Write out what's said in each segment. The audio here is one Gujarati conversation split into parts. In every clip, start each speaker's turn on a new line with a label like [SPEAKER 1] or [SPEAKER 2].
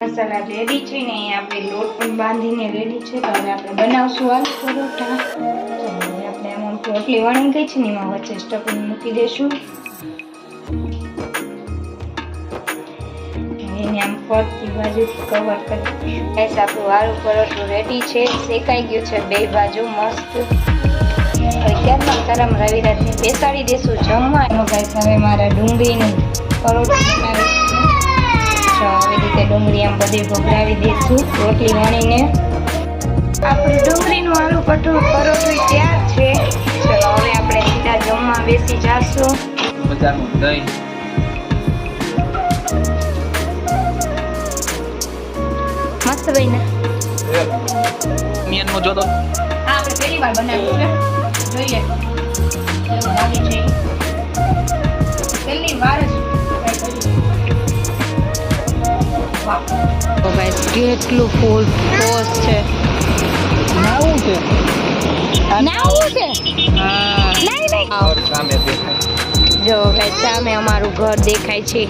[SPEAKER 1] મસાલા રેડી છે ને આપણે લોટ પણ બાંધીને રેડી છે તો હવે આપણે બનાવશું આલુ પરોઠા આપણે આમાં રોટલી વણી ગઈ છે ને એમાં વચ્ચે સ્ટફિંગ મૂકી દેશું એને આમ ફરતી બાજુથી કવર કરી દઈશું ગાઈસ આપણું આલુ પરોઠું રેડી છે શેકાઈ ગયું છે બે બાજુ મસ્ત હવે ગરમા ગરમ રવિરાજને બેસાડી દેશું જમવા ગાઈસ હવે મારા ડુંગળીનું પરોઠું બનાવીશું આવી રીતે ડુંગળી આમ બધી ભભરાવી દઈશું રોટલી વણીને આપણે ડુંગળીનું આલુ પરોઠું તૈયાર છે ચલો હવે આપણે સીધા જમવા બેસી જાશું
[SPEAKER 2] બજારનું દહીં
[SPEAKER 1] મસ્ત બન્યા
[SPEAKER 2] મિયાનનું જોતો
[SPEAKER 1] હા આપણે પહેલી વાર બનાવ્યું છે જોઈએ કેવું લાગે છે પહેલી વાર જ તો ગાઈસ કેટલું ફૂલ પોસ છે
[SPEAKER 2] નાવું છે
[SPEAKER 1] નાવું છે
[SPEAKER 2] હા
[SPEAKER 1] નહીં
[SPEAKER 2] ઓર સામે દેખાય
[SPEAKER 1] જો ગાઈસ સામે અમારું ઘર દેખાય છે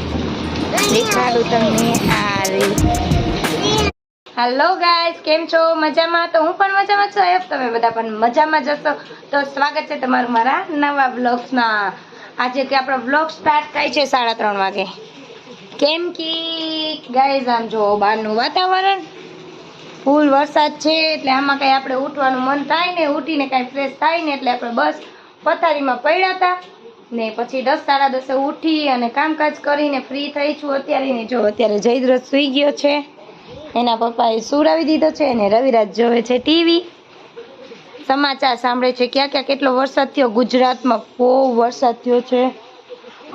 [SPEAKER 1] દેખાડું તમને આ હેલો ગાઈસ કેમ છો મજામાં તો હું પણ મજામાં છું આઈ હોપ તમે બધા પણ મજામાં જશો તો સ્વાગત છે તમારું મારા નવા બ્લોગ્સમાં આજે કે આપણો બ્લોગ સ્ટાર્ટ થાય છે 3:30 વાગે કેમ કે ગાઈસ આમ જો બહારનું વાતાવરણ ફૂલ વરસાદ છે એટલે આમાં કઈ આપણે ઉઠવાનું મન થાય ને ઉઠીને કઈ ફ્રેશ થાય ને એટલે આપણે બસ પથારીમાં પડ્યા હતા ને પછી 10 સાડા 10 ઉઠી અને કામકાજ કરીને ફ્રી થઈ છું અત્યારે ને જો અત્યારે જયદ્રથ સૂઈ ગયો છે એના પપ્પાએ સુરાવી દીધો છે અને રવિરાજ જોવે છે ટીવી સમાચાર સાંભળે છે ક્યાં ક્યાં કેટલો વરસાદ થયો ગુજરાતમાં બહુ વરસાદ થયો છે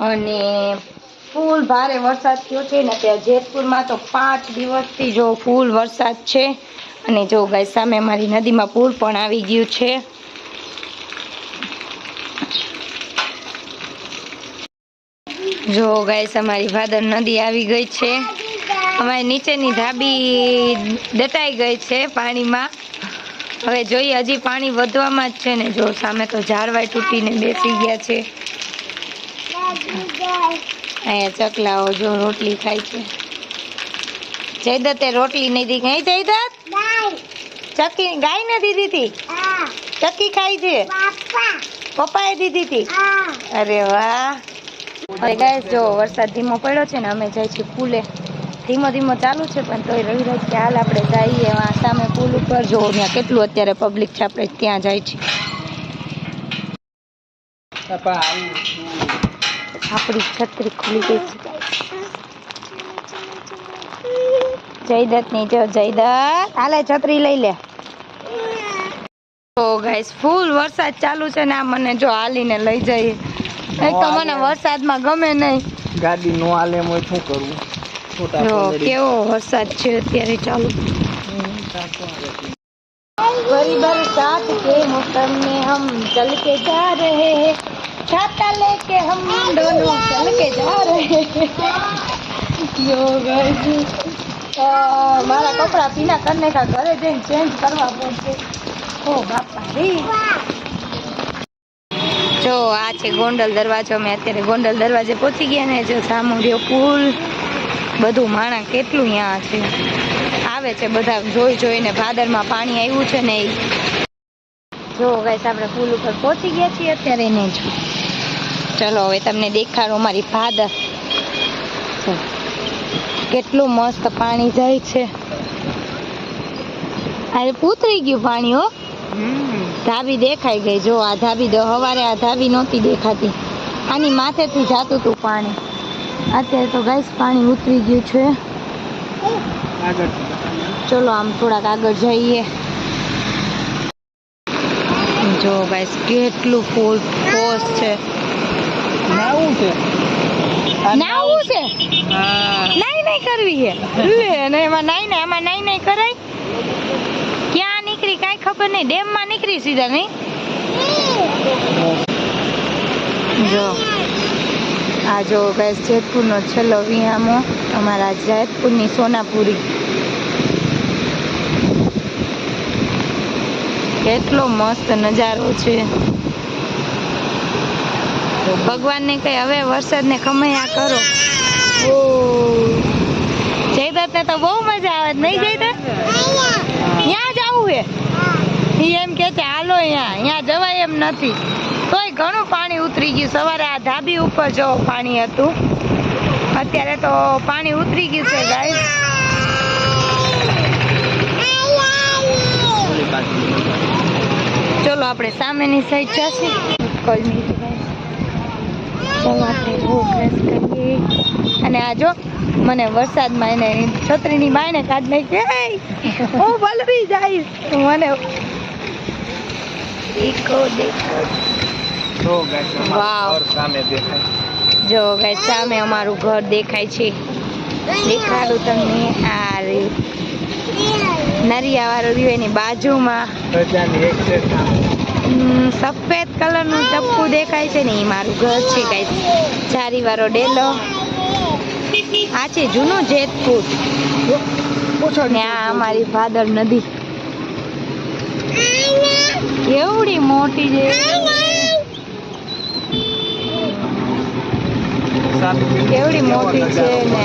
[SPEAKER 1] અને ફૂલ ભારે વરસાદ થયો છે ને ત્યાં જેતપુરમાં તો 5 દિવસથી જો ફૂલ વરસાદ છે અને જો ગાઈસ સામે અમારી નદીમાં પૂર પણ આવી ગયું છે જો ગાઈસ અમારી ભાદર નદી આવી ગઈ છે અમારી નીચેની ધાબી દટાઈ ગઈ છે પાણીમાં હવે જોઈએ હજી પાણી વધવામાં જ છે ને જો સામે તો ઝાડવાય તૂટીને બેસી ગયા છે અહીંયા ચકલાઓ જો રોટલી ખાય છે જયદત્તે રોટલી નહીં દીધી કઈ જયદત્ત ચકી ગાય નથી દીધી ચકી ખાઈ છે પપ્પાએ દીધી હતી અરે વાહ હવે ગાઈસ જો વરસાદ ધીમો પડ્યો છે ને અમે જાય છીએ પુલે ધીમો ધીમો ચાલુ છે પણ તોય રવિરાજ કે હાલ આપણે જઈએ એમાં સામે પુલ ઉપર જો ત્યાં કેટલું અત્યારે પબ્લિક છે આપણે ત્યાં જાય છે આપણી છત્રી ખુલી ગઈ છે જયદત્ત ની જો જયદત્ત હાલે છત્રી લઈ લે તો ગાઈસ ફૂલ વરસાદ ચાલુ છે ને આ મને જો હાલીને લઈ જઈએ એક તો મને વરસાદમાં ગમે નહીં
[SPEAKER 2] ગાડી નો આલે એમ શું કરવું
[SPEAKER 1] જો કેવો વરસાદ છે અત્યારે ચાલુ बड़ी बरसात के मौसम में हम चल के जा रहे हैं छाता लेके हम दोनों चल के जा रहे हैं यो गाइस मारा कपड़ा पीना करने का घरे जैन चेंज करवा पड़શે ओ बापा रे જો આ છે ગોંડલ દરવાજો મેં અત્યારે ગોંડલ દરવાજે પહોંચી ગયા ને જો સામુંડિયો પુલ બધું માણા કેટલું અહીંયા છે આવે છે બધા જોઈ જોઈને ભાદરમાં પાણી આવ્યું છે ને જો ગાઈસ આપણે પુલ ઉપર પહોંચી ગયા છીએ અત્યારે ને જો ચલો હવે તમને દેખાડો મારી ભાદર કેટલું મસ્ત પાણી જાય છે અરે ઉતરી ગયું પાણી હો ધાબી દેખાઈ ગઈ જો આ ધાબી સવારે આ ધાબી નહોતી દેખાતી આની માથેથી જાતું હતું પાણી અત્યારે તો ગાઈસ પાણી ઉતરી ગયું છે ચલો આમ થોડાક આગળ જઈએ જો ગાઈસ કેટલું ફૂલ પોસ છે
[SPEAKER 2] નાવું છે
[SPEAKER 1] નાઈ નહીં કરવી છે લે ને એમાં નાઈ કરાય ક્યાં નીકળી કાંઈ ખબર નહીં ડેમમાં નીકળી સીધા નહીં જો આ જો ગાઈસ જેતપુરનો છેલ્લો વિહામો અમારા જેતપુરની સોનાપુરી કેટલો મસ્ત નજારો છે ભગવાનને કઈ હવે વરસાદને ખમૈયા કરો ઓ જય જયદત્ત ને તો બહુ મજા આવે નહીં જયદત્ત? ત્યાં જવું હે ઈ એમ કે છે હાલો અહીંયા જવાય એમ નથી. તોય ઘણું પાણી ઉતરી ગયું. સવારે આ ધાબી ઉપર જો પાણી હતું, અત્યારે તો પાણી ઉતરી ગયું છે ગાઈસ. ચલો આપણે સામેની સાઈડ જશું. Call meet guys. ચલો આપણે રોડ ક્રોસ કરીએ. અને આ જો મને વરસાદમાં એને છત્રીની બાયને કાઢ નાખી. હું બલવી જઈશ. મને દેખો
[SPEAKER 2] જો ગાઈસ
[SPEAKER 1] વાવ.
[SPEAKER 2] ઘર સામે દેખાય.
[SPEAKER 1] જો ગાઈસ સામે અમારું ઘર દેખાય છે. દેખાડું તમને. આ રહ્યું નરિયાવાળું રહ્યું એની બાજુમાં
[SPEAKER 2] બધાની એક છે સામે.
[SPEAKER 1] સફેદ કલરનું ટપ્પુ દેખાય છે ને એ મારું ઘર છે ગાઈસ. ચારીવાળો ડેલો. આ છે જૂનું જેતપુર ને આ અમારી ભાદર નદી કેવડી મોટી છે. કેવડી મોટી છે ને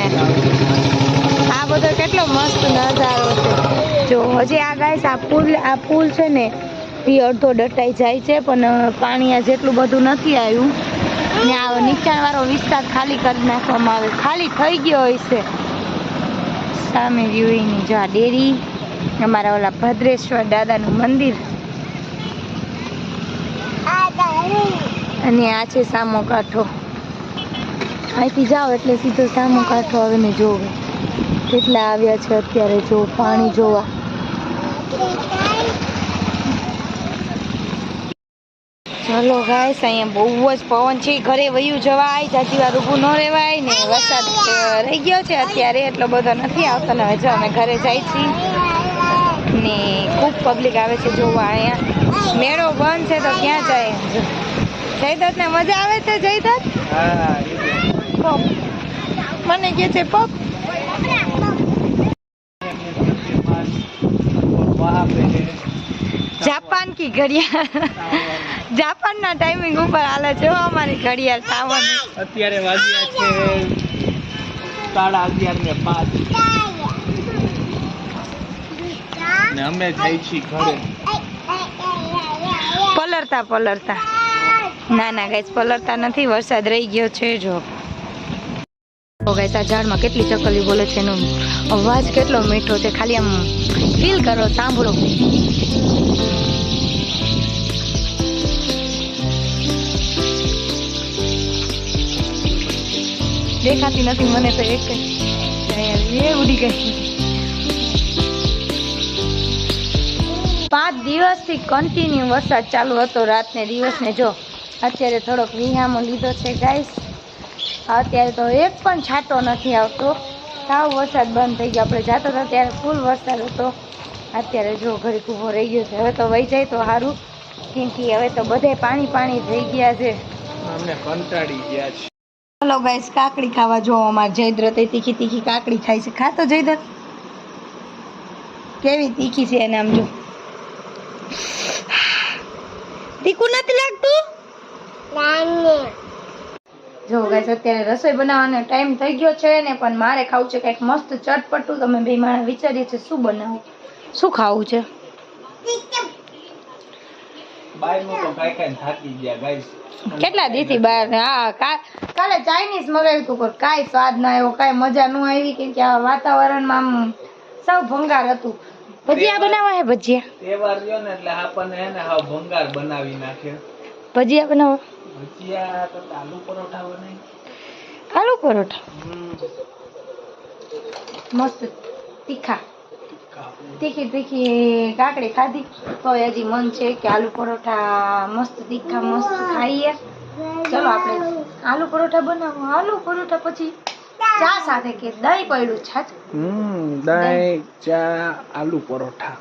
[SPEAKER 1] આ બધો કેટલો મસ્ત નજારો છે. જો હજી આ ગાઈસ આ પુલ છે ને એ અડધો દટાઈ જાય છે, પણ પાણી આ જેટલું બધું નથી આવ્યું ને આ નીચાણવાળો વિસ્તાર ખાલી કરી નાખવામાં આવે. ખાલી થઈ ગયો હોય છે. સામે વ્યૂની જો આ ડેરી, અમારા ઓલા ભદ્રેશ્વર દાદાનું મંદિર અને આ છે સામો કાંઠો. અહીંથી જાઓ એટલે સીધો સામો કાંઠો આવે ને જોવે કેટલા આવ્યા છે અત્યારે જો પાણી જોવા. ચલો ગાઈસ અહીંયા બહુ જ પવન છે. ઘરે વયું જવાય, જાજી વાર ઊભું ન રહેવાય ને વરસાદ રહી ગયો છે અત્યારે એટલો બધો નથી આવતો ને. હવે જો અમે ઘરે જાય છીએ ને ખૂબ પબ્લિક આવે છે જોવા. અહીંયા મેળો બંધ છે તો ક્યાં જાય. જયદત્ત ને મજા આવે છે? જયદત્ત પપ મને કે છે પપ. જાપાન કી ઘડિયાળ જાપાનના ટાઈમિંગ ઉપર હાલે છે અમારી ઘડિયાળ સાવન.
[SPEAKER 2] અત્યારે વાગ્યા છે 11:30 ને અમે જઈ છીએ ઘરે.
[SPEAKER 1] પલરતા ના ગાઈસ પલરતા નથી, વરસાદ રહી ગયો છે. જો ગાઈસ આ ઝાડમાં કેટલી ચકલી બોલે છે, એનો અવાજ કેટલો મીઠો છે. ખાલી આમ ફીલ કરો, સાંભળો. દેખાતી નથી મને તો એક એ ઉડી ગઈ. 5 દિવસથી કન્ટિન્યુ વરસાદ ચાલુ હતો, રાત ને દિવસ ને. જો અત્યારે થોડોક વિહામો લીધો છે ગાઈસ. અત્યારે તો એક પણ છાંટો નથી આવતો. સાવ વરસાદ બંધ થઈ ગયો. આપણે જાતો હતો ત્યારે ફૂલ વરસાદ હતો. અત્યારે જો ઘડીક ઊભો રહી ગયો છે. હવે તો વહી જાય તો સારું, કેમ કે હવે તો બધે પાણી થઈ ગયા છે.
[SPEAKER 2] અમને કંટાળી ગયા છે.
[SPEAKER 1] ચલો ગાઈસ કાકડી ખાવા. જો અમાર જયદ્રથ તીખી કાકડી ખાય છે. ખાતો જયદ્રથ કેવી તીખી છે એને આમ જો. તીખું નથી લાગતું? જો ગાઈસ અત્યારે રસોઈ બનાવવાનો ટાઈમ થઈ ગયો છે ને, પણ મારે ખાવું છે કંઈક મસ્ત ચટપટું. તમે બે માણસ વિચારીએ છે શું બનાવું, શું ખાવું છે.
[SPEAKER 2] બાયનું તો ખાઈ થાકી ગયા ગાઈસ.
[SPEAKER 1] કેટલા દીથી બહાર. હા કાલે ચાઇનીઝ મગાવ્યું હતું પણ કાંઈ સ્વાદ ના આવ્યો, કાંઈ મજા ન આવી, કેમ કે આ વાતાવરણમાં આમ સૌ ભંગાર હતું. ભજીયા બનાવવા હે? ભજીયા
[SPEAKER 2] તહેવાર રહ્યો ને એટલે આપણને હે ને હાવ ભંગાર બનાવી નાખે.
[SPEAKER 1] ભજીયા બનાવો.
[SPEAKER 2] ભજીયા તો આલુ પરોઠા બનાવી.
[SPEAKER 1] આલુ પરોઠા મસ્ત તીખી કાકડી ખાધી તો હજી મન છે કે આલુ પરોઠા મસ્ત તીખા મસ્ત ખાઈએ. ચલો આપણે આલુ પરોઠા બનાવો. આલુ પરોઠા પછી ચા સાથે કે દહીં પડ્યું છાછ.
[SPEAKER 2] દહીં ચા આલુ પરોઠા.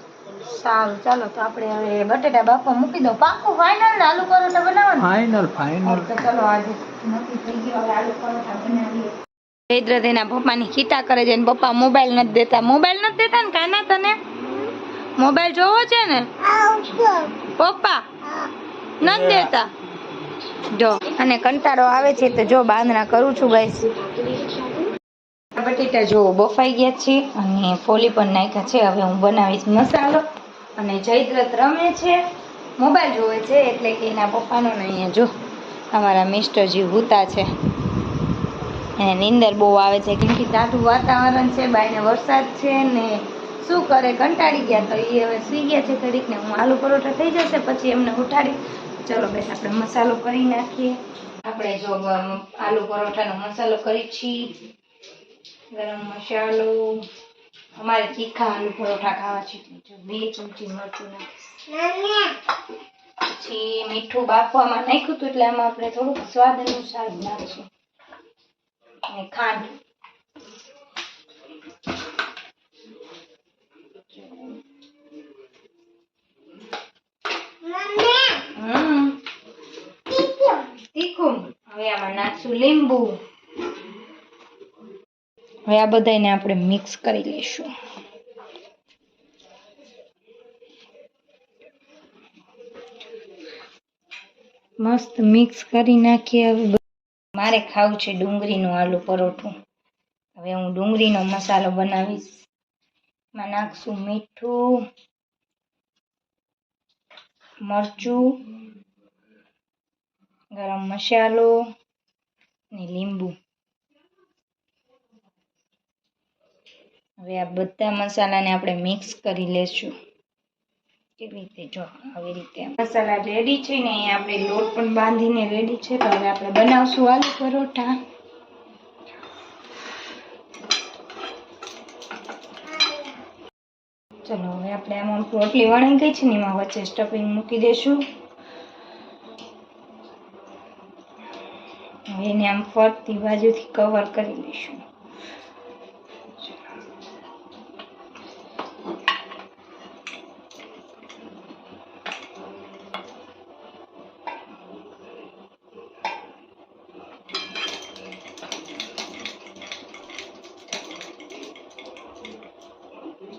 [SPEAKER 1] સારું ચાલો તો આપણે હવે બટેટા બાફવા મૂકી દો. પાકું ફાઇનલ ને આલુ પરોઠા બનાવવાનું?
[SPEAKER 2] ફાઇનલ.
[SPEAKER 1] તો ચલો આજે નક્કી થઈ ગયો, હવે આલુ પરોઠા બનાવીએ. જયદ્રથ એના પપ્પાની ખીટા કરે છે. પપ્પા મોબાઈલ નથી દેતા. મોબાઈલ નથી દેતા ને કાના? તને મોબાઈલ જોવો છે ને? પપ્પા નથી દેતા. જો અને કંટાળો આવે છે તો જો બાંધણા કરું છું ગાઈસ. બટેટા જો બફાઈ ગયા છે અને ફોલી પણ નાખ્યા છે. હવે હું બનાવીશ મસાલો. અને જયદ્રથ રમે છે, મોબાઈલ જોવે છે, એટલે કે એના પપ્પાનો ને અહીંયા જો અમારા મિસ્ટરજી હુતા છે. એને નીંદર બહુ આવે છે કેમ કે ટાઢું વાતાવરણ છે, બાયને વરસાદ છે ને શું કરે કંટાળી ગયા. તો એ હવે સુઈ ગયા છે ઘડીક ને હું આલુ પરોઠા થઈ જશે પછી એમને ઉઠાડી. ચલો બેન આપણે મસાલો કરી નાખીએ. આપણે જો આલુ પરોઠાનો મસાલો કરી છીએ. ગરમ મસાલો, અમારે તીખા આલુ પરોઠા ખાવા છે જો 2 ચમચી મરચું નાખીશ. પછી મીઠું બાફવામાં નાખ્યું હતું એટલે આમાં આપણે થોડુંક સ્વાદ અનુસાર નાખીશું અને ખાંડ. તીખું. હવે આમાં નાખશું લીંબુ. હવે આ બધાને આપણે મિક્સ કરી લઈશું. મસ્ત મિક્સ કરી નાખીએ. હવે મારે ખાવું છે ડુંગળીનું આલુ પરોઠું. હવે હું ડુંગળીનો મસાલો બનાવીશ. એમાં નાખશું મીઠું, મરચું, ગરમ મસાલો ને લીંબુ. હવે આ બધા મસાલાને આપણે મિક્સ કરી લેશું. કેવી રીતે જો આવી રીતે મસાલા રેડી છે ને અહીંયા આપણે લોટ પણ બાંધીને રેડી છે. તો હવે આપણે બનાવશું આલુ પરોઠા. ચલો હવે આપણે આમાં રોટલી વણી ગઈ છે ને એમાં વચ્ચે સ્ટફિંગ મૂકી દઈશું. હવે એને આમ ફરતી બાજુથી કવર કરી લઈશું.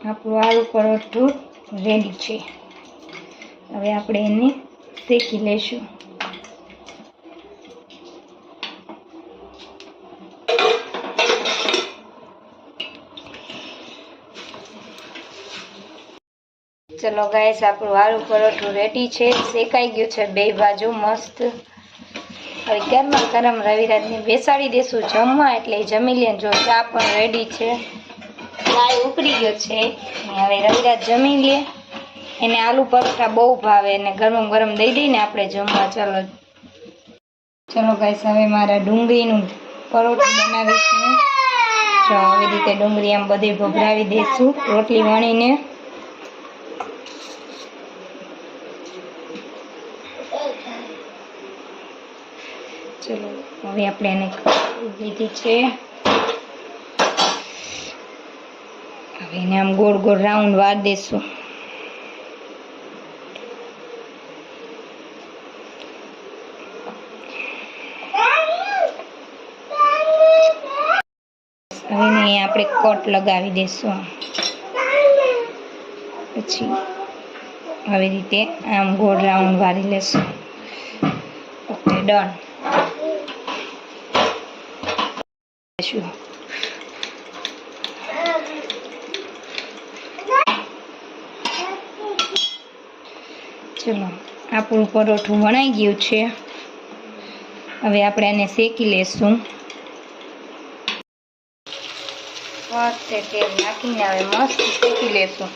[SPEAKER 1] આપણું આલુ પરોઠું રેડી છે. હવે આપણે એને શેકી લઈશું. ચલો ગાઈસ આપણું આલુ પરોઠું રેડી છે. શેકાઈ ગયું છે બે બાજુ મસ્ત. હવે ગરમા ગરમ રવિરાજને બેસાડી દેશું જમવા એટલે જમી લે. જો ચા પણ રેડી છે, ચાય ઉકળી ગયો છે. હવે રવિરાજ જમી લે. એને આલુ પરોઠા બહુ ભાવે અને ગરમ ગરમ દઈ દઈને આપણે જમવા. ચલો ગાઈસ હવે મારા ડુંગળીનું પરોઠું બનાવીશું. જો આવી રીતે ડુંગળી આમ બધી ભભરાવી દઈશું રોટલી વણીને. ચલો હવે આપણે એને લીધી છે. હવે એને આમ ગોળ ગોળ રાઉન્ડ વાર દેશું. હવે એને આપણે કટ લગાવી દઈશું. પછી આવી રીતે આમ ગોળ રાઉન્ડ વારી લેશું. Okay done. ચલો આપણું પરોઠું વણાઈ ગયું છે. હવે આપણે એને શેકી લેશું. મસ્ત તેલ નાખીને હવે મસ્ત શેકી લેશું.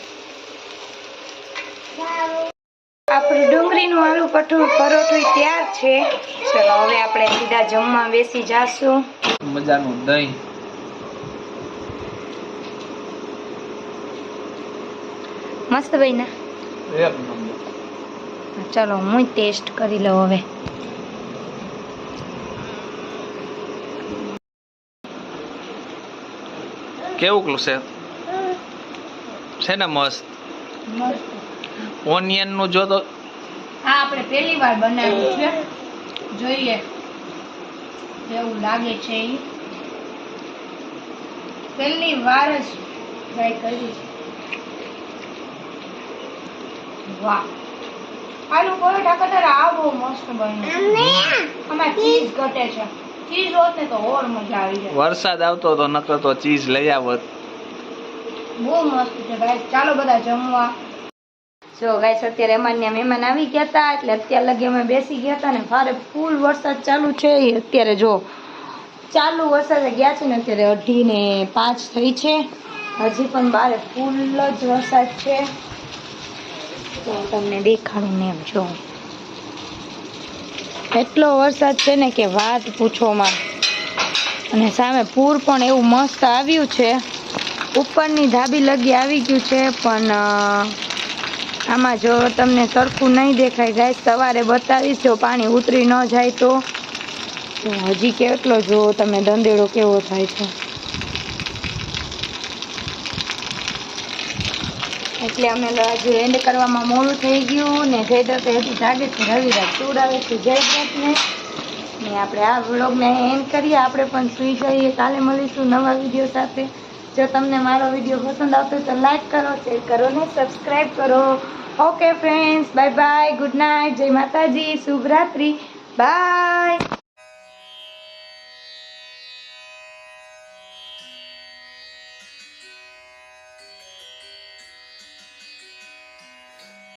[SPEAKER 1] આપણું ડુંગળીનું આલુ પરોઠું તૈયાર છે. ચલો હવે આપણે સીધા જમવા બેસી જાશું.
[SPEAKER 2] મજાનું દહીં.
[SPEAKER 1] મસ્ત ભાઈ ના
[SPEAKER 2] એક નંબર.
[SPEAKER 1] ચલો હું ટેસ્ટ કરી લઉં હવે.
[SPEAKER 2] કેવું છે ને મસ્ત. ઓનિયન નું જો તો
[SPEAKER 1] આ આપણે પહેલી વાર બનાવ્યું છે. જોઈએ કેવું લાગે છે. પહેલી વાર જ ટ્રાય કરી છે. વાહ, આલુ પરોઠા કરતા આ બહુ મસ્ત બન્યું. આમાં ચીઝ ઘટે છે. ચીઝ હોત ને તો ઓર મજા આવી જાય.
[SPEAKER 2] વરસાદ આવતો તો નકર તો ચીઝ લઈ આવત.
[SPEAKER 1] બહુ મસ્ત છે ગાઈસ. ચાલો બધા જમવા. જો ગાઈસ અત્યારે અમારના મહેમાન આવી ગયા હતા એટલે અત્યાર લગી અમે બેસી ગયા હતા ને ભારે ફૂલ વરસાદ ચાલુ છે. અત્યારે જો ચાલુ વરસાદે ગયા છે ને અત્યારે 4:05 થઈ છે. હજી પણ બારે ફૂલ જ વરસાદ છે. તો તમને દેખાડું ને એમ જો એટલો વરસાદ છે ને કે વાત પૂછોમાં. અને સામે પૂર પણ એવું મસ્ત આવ્યું છે. ઉપરની ધાબી લગી આવી ગયું છે પણ આમાં જો તમને સરખું નહીં દેખાય ગાઈસ. સવારે બતાવીશ જો પાણી ઉતરી ન જાય તો હજી કેટલો જો તમે ધંધેડો કેવો થાય છે. એટલે અમે હજુ એન્ડ કરવામાં મોડું થઈ ગયું ને જયદ્રથ હજી જાગે છે. રવિરાજ સુવડાવે છે જયદ્રથને ને આપણે આ વ્લોગને એન્ડ કરીએ. આપણે પણ સૂઈ જઈએ. કાલે મળીશું નવા વિડીયો સાથે. જો તમને મારો વિડીયો પસંદ આવતો હોય તો લાઈક કરો, શેર કરો ને સબસ્ક્રાઈબ કરો. Okay friends, bye bye, good night, જય માતાજી, શુભ રાત્રિ, બાય.